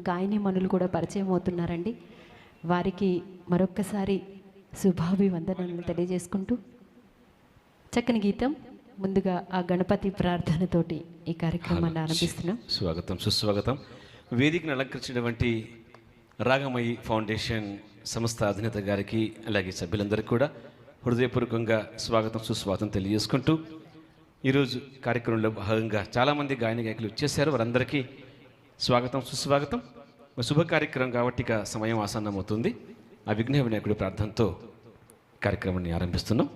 గాయనిమణులు కూడా పరిచయం అవుతున్నారండి. వారికి మరొక్కసారి శుభాభివందనలు తెలియజేసుకుంటూ చక్కని గీతం ముందుగా ఆ గణపతి ప్రార్థనతోటి ఈ కార్యక్రమాన్ని ఆరంభిస్తున్నాం. స్వాగతం, సుస్వాగతం. వేదికను అలంకరించినటువంటి రాగమయి ఫౌండేషన్ సంస్థ అధినేత గారికి అలాగే సభ్యులందరికీ కూడా హృదయపూర్వకంగా స్వాగతం, సుస్వాగతం తెలియజేసుకుంటూ ఈరోజు కార్యక్రమంలో భాగంగా చాలామంది గాయని గాయకులు వచ్చేసారు. వారందరికీ స్వాగతం, సుస్వాగతం. శుభ కార్యక్రమం కాబట్టి ఇక సమయం ఆసన్నమవుతుంది. ఆ విఘ్న వినాయకుడి ప్రార్థనతో కార్యక్రమాన్ని ఆరంభిస్తున్నాం.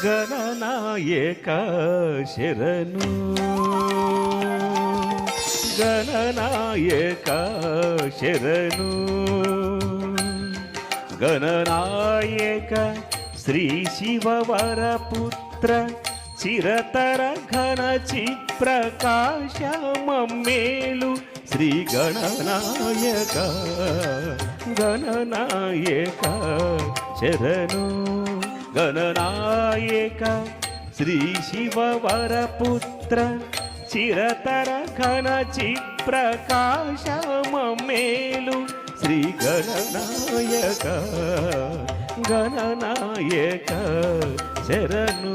గణనాయక శరణు, గణనాయక శరణు, గణనాయక శ్రీ శివవరపుత్ర చిరతర ఘన చిత్ప్రకాశ మమ్మేలు శ్రీ గణనాయక, గణనాయక శరణు, గణనాయక శ్రీ శివవరపుత్ర చిరతర ఘన చిత్ప్రకాశ మమ్మేలు శ్రీ గణనాయక, గణనాయక శరణు.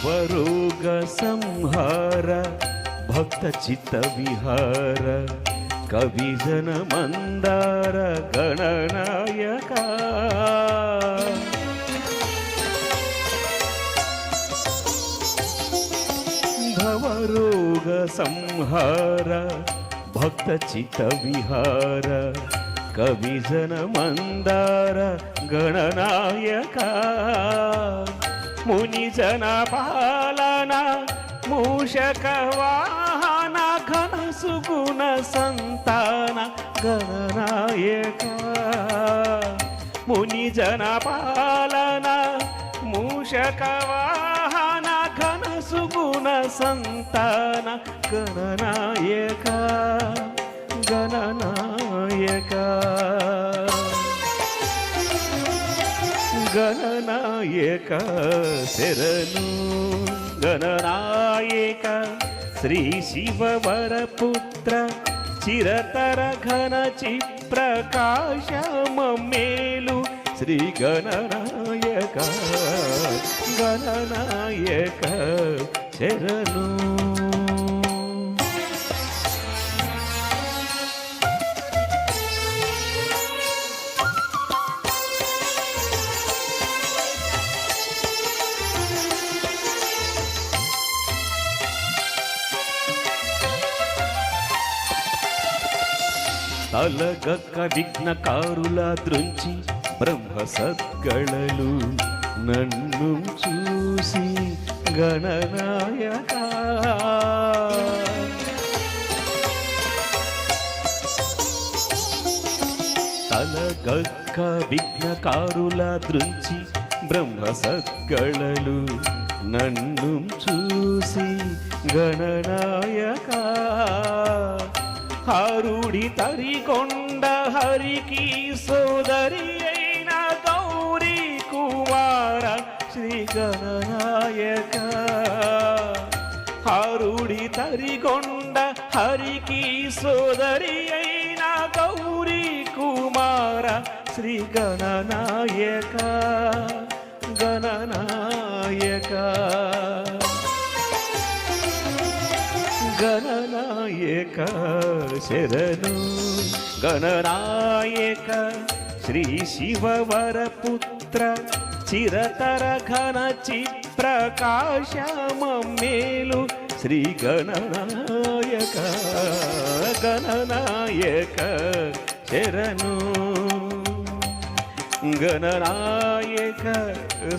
భవరోగ సంహార భక్త చిత్త విహార కవిజన మందార గణనాయక, భవరోగ సంహార భక్త చిత్త విహార కవిజన మందార గణనాయక, మునిజన పాలన మూషక వాహన ఘన సుగుణ సంతాన గణనాయక, మునిజన పాలన మూషక వాహన ఘన సుగుణ సంతాన గణనాయక, గణనాయక, గణనాయక శరణు, గణనాయక శ్రీ శివవరపుత్ర చిరతర ఘన చిత్ప్రకాశ మమ్మేలు శ్రీ గణనాయక, గణనాయక శరణు. తలగక్క విఘ్నకారుల దృంచి బ్రహ్మ సద్గళలు నన్ను చూసి గణనాయక, తలగక్క విఘ్నకారుల దృంచి బ్రహ్మ సద్గళలు నన్ను చూసి గణనాయక, హరుడి తరికొండ హరికి సోదరి అయిన గౌరీ కుమార శ్రీ గణనాయక, హరుడి తరికొండ హరికి సోదరి అయిన గౌరీ కుమార శ్రీ గణనాయక, గణనాయక, గణనాయక శరణు, గణనాయక శ్రీ శివవరపుత్ర చిరతర ఘన చిత్ప్రకాశ మమ్మేలు శ్రీ గణనాయక, గణనాయక శరణు గణనాయక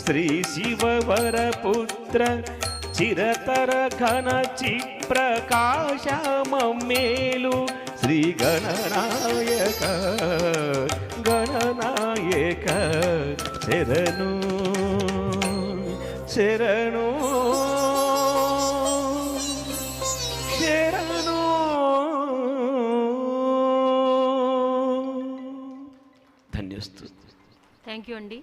శ్రీ శివవరపుత్ర చిరతర ఘన చిప్రకాశ మమ్మేలు శ్రీ గణనాయక గణనాయక శరణు శరణు శరణు. ధన్యస్తు. థ్యాంక్ యూ అండి.